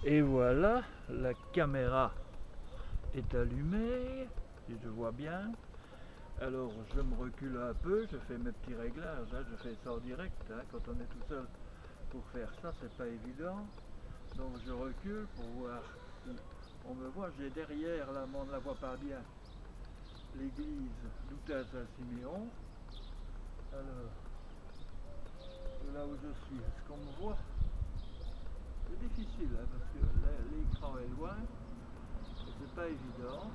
Et voilà, la caméra est allumée, si je vois bien. Alors je me recule un peu, je fais mes petits réglages, hein, je fais ça en direct, hein, quand on est tout seul pour faire ça, c'est pas évident. Donc je recule pour voir si on me voit. J'ai derrière, là, mais on ne la voit pas bien, l'église d'Outin Saint-Siméon. Alors, là où je suis, est-ce qu'on me voit? C'est difficile, hein, parce que l'écran est loin, et c'est pas évident.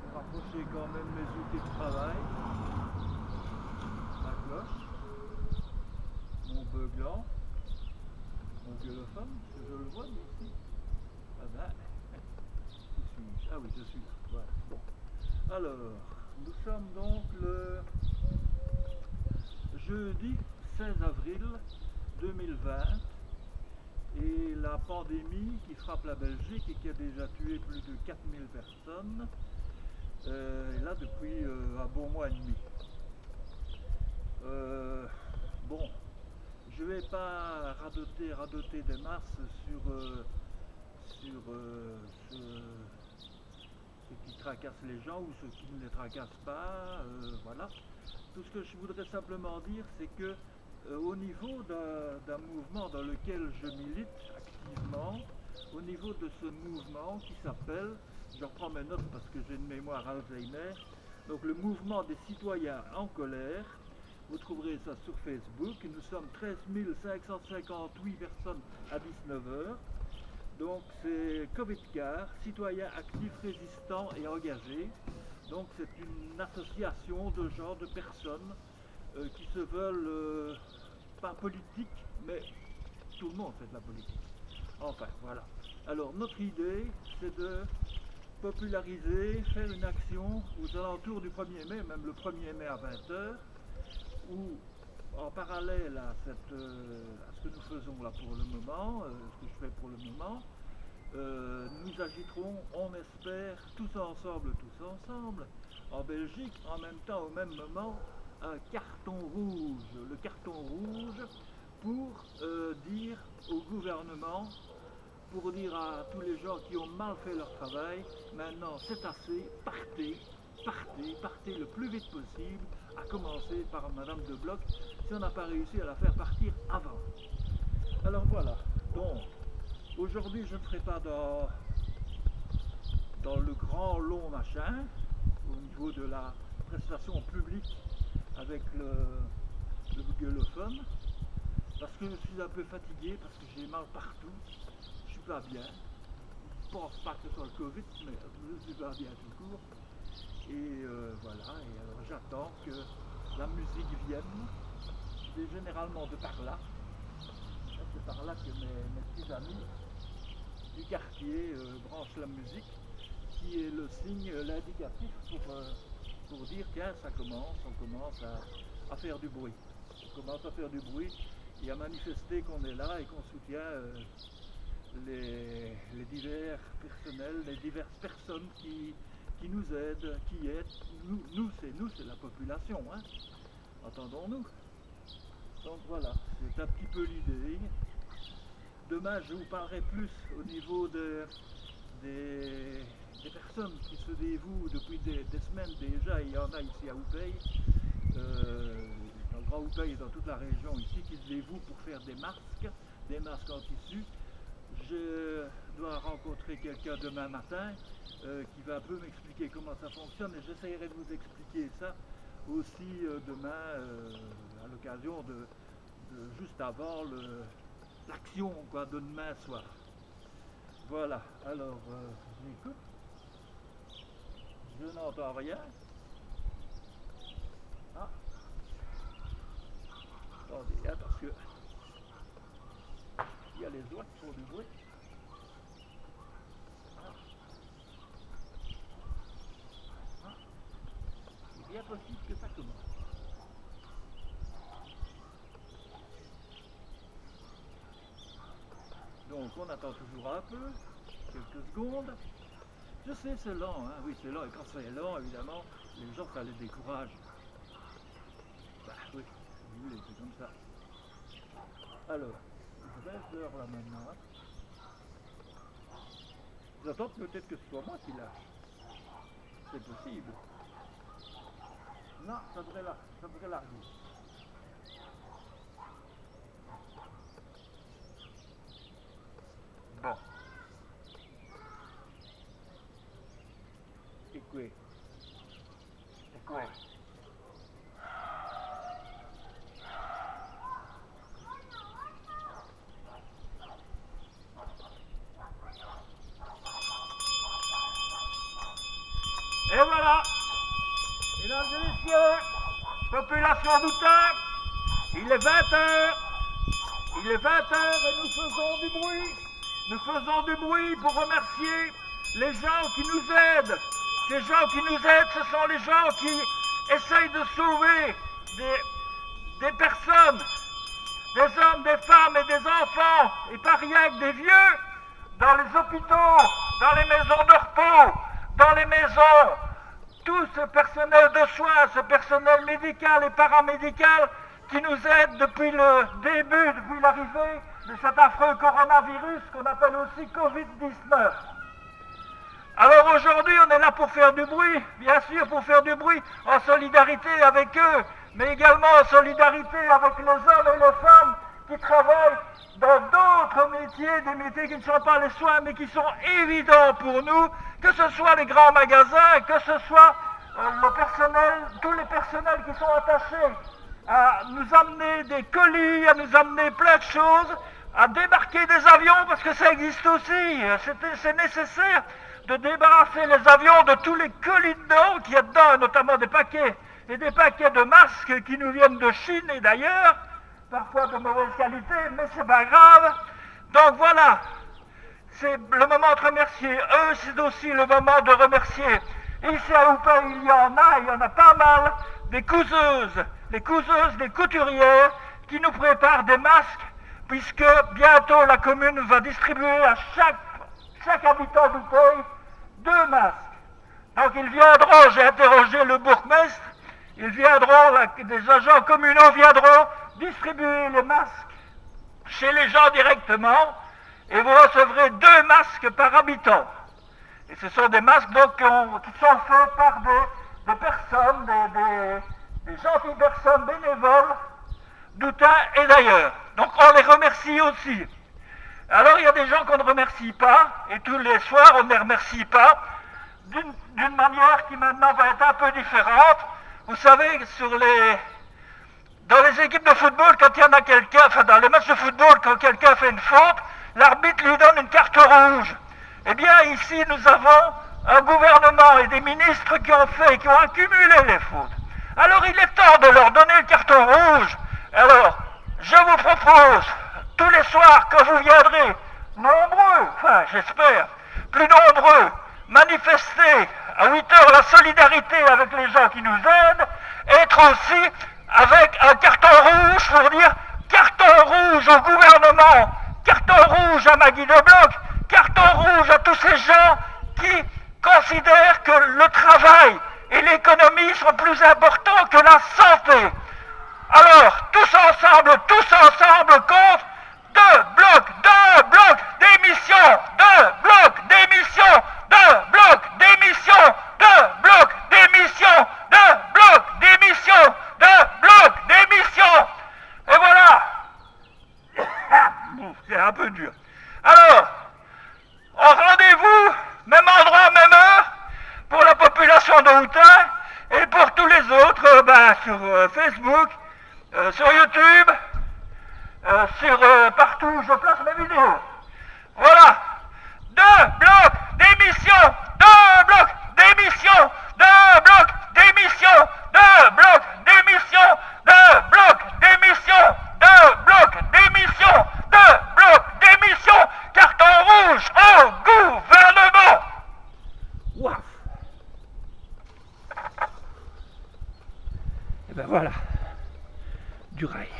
Pour rapprocher quand même mes outils de travail, ma cloche, mon beuglant, mon gueulophone, est-ce que je le vois ici? Ah ben, où suis-je? Ah oui, je suis là, voilà. Bon. Alors, nous sommes donc le jeudi 16 avril 2020 et la pandémie qui frappe la Belgique et qui a déjà tué plus de 4000 personnes est là depuis un bon mois et demi. Bon, je vais pas radoter des masses sur ce qui tracasse les gens ou ce qui ne les tracasse pas. Voilà. Tout ce que je voudrais simplement dire, c'est que au niveau d'un mouvement dans lequel je milite activement, au niveau de ce mouvement qui s'appelle, je reprends mes notes parce que j'ai une mémoire Alzheimer, donc le mouvement des citoyens en colère. Vous trouverez ça sur Facebook. Nous sommes 13 558 personnes à 19h. Donc c'est Covid Car, citoyens actifs, résistants et engagés. Donc c'est une association de gens, de personnes qui se veulent pas politiques, mais tout le monde fait de la politique. Enfin voilà. Alors notre idée, c'est de populariser, faire une action aux alentours du 1er mai, même le 1er mai à 20h, où en parallèle à ce que nous faisons là pour le moment, ce que je fais pour le moment, nous agiterons, on espère, tous ensemble, en Belgique, en même temps, au même moment, un carton rouge. Le carton rouge pour dire au gouvernement, pour dire à tous les gens qui ont mal fait leur travail, maintenant c'est assez, partez le plus vite possible, à commencer par Madame de Bloch, si on n'a pas réussi à la faire partir avant. Alors voilà, donc aujourd'hui je ne serai pas dans le grand long machin, au niveau de la prestation publique avec le gueulophone, parce que je suis un peu fatigué, parce que j'ai mal partout, je suis pas bien. Je pense pas que ce soit le Covid, mais je suis pas bien tout court. Et voilà, et alors j'attends que la musique vienne. C'est généralement de par là. C'est par là que mes petits amis du quartier branchent la musique, qui est le signe, l'indicatif pour dire tiens, ça commence, on commence à faire du bruit. On commence à faire du bruit et à manifester qu'on est là et qu'on soutient les divers personnels, les diverses personnes qui nous aident, qui aident. Nous c'est la population, hein, entendons-nous. Donc voilà, c'est un petit peu l'idée. Demain, je vous parlerai plus au niveau des personnes qui se dévouent depuis des semaines déjà. Il y en a ici à Houpeil, dans le Grand Houpeil et dans toute la région ici, qui se dévouent pour faire des masques en tissu. Je dois rencontrer quelqu'un demain matin qui va un peu m'expliquer comment ça fonctionne et j'essaierai de vous expliquer ça aussi demain à l'occasion de juste avant l'action quoi, de demain soir. Voilà, alors j'écoute, je n'entends rien. Ah, attendez, hein, parce que il y a les oies qui font du bruit. Ah, ah, c'est bien possible que ça commence. Donc on attend toujours un peu, quelques secondes. Je sais, c'est lent, hein, oui, c'est lent, et quand c'est lent, évidemment, les gens, ça les décourage. Bah oui, vous voulez, c'est comme ça. Alors, je baisse l'heure là maintenant. J'attends peut-être que ce soit moi qui lâche. C'est possible. Non, ça devrait larguer. Bon. Et quoi? Et quoi? Et voilà, mesdames et messieurs, population d'Outin, il est 20h, et nous faisons du bruit. Nous faisons du bruit pour remercier les gens qui nous aident. Ces gens qui nous aident, ce sont les gens qui essayent de sauver des personnes, des hommes, des femmes et des enfants, et pas rien que des vieux, dans les hôpitaux, dans les maisons de repos, dans les maisons, tout ce personnel de soins, ce personnel médical et paramédical qui nous aide depuis le début, depuis l'arrivée de cet affreux coronavirus qu'on appelle aussi Covid-19. Alors aujourd'hui, on est là pour faire du bruit, bien sûr pour faire du bruit en solidarité avec eux, mais également en solidarité avec les hommes et les femmes qui travaillent dans d'autres métiers, des métiers qui ne sont pas les soins, mais qui sont évidents pour nous, que ce soit les grands magasins, que ce soit le personnel, tous les personnels qui sont attachés à nous amener des colis, à nous amener plein de choses, à débarquer des avions, parce que ça existe aussi, c'est nécessaire de débarrasser les avions de tous les colis dedans, qu'il y a dedans, notamment des paquets et des paquets de masques qui nous viennent de Chine et d'ailleurs, parfois de mauvaise qualité, mais c'est pas grave. Donc voilà, c'est le moment de remercier eux, c'est aussi le moment de remercier. Ici à Oupaix, il y en a pas mal, des couseuses, des couturières qui nous préparent des masques, puisque bientôt la commune va distribuer à chaque habitant d'Oupaix 2 masques. Donc ils viendront, j'ai interrogé le bourgmestre, ils viendront, des agents communaux viendront distribuer les masques chez les gens directement, et vous recevrez 2 masques par habitant. Et ce sont des masques donc, qui sont faits par des personnes, des gentilles personnes bénévoles d'Outin et d'ailleurs. Donc on les remercie aussi. Alors il y a des gens qu'on ne remercie pas, et tous les soirs on ne les remercie pas, d'une manière qui maintenant va être un peu différente. Vous savez, dans les équipes de football, quand il y en a quelqu'un, enfin dans les matchs de football, quand quelqu'un fait une faute, l'arbitre lui donne une carte rouge. Eh bien ici nous avons un gouvernement et des ministres qui ont accumulé les fautes. Alors il est temps de leur donner le carton rouge. Alors je vous propose tous les soirs quand vous viendrez, nombreux, enfin j'espère, plus nombreux, manifester à 8h la solidarité avec les gens qui nous aident, être aussi avec un carton rouge pour dire carton rouge au gouvernement, carton rouge à Maggie de Bloch, carton rouge à tous ces gens qui considèrent que le travail et l'économie sont plus importants que la santé. Alors, tous ensemble, contre 2 blocs d'émissions, 2 blocs d'émissions, 2 blocs d'émissions, 2 blocs d'émissions, 2 blocs d'émissions, 2 blocs d'émissions. Et voilà. C'est un peu dur. Alors, rendez-vous, même endroit, même heure, pour la population de Outin et pour tous les autres, sur Facebook, sur YouTube, partout où je place mes vidéos. Voilà. 2 blocs d'émissions, 2 blocs d'émissions, 2 blocs d'émissions, 2 blocs d'émissions, 2 blocs d'émissions, 2 blocs d'émissions, 2 blocs d'émissions, carton rouge au gouvernement. Ouaf. Et ben voilà, du rail.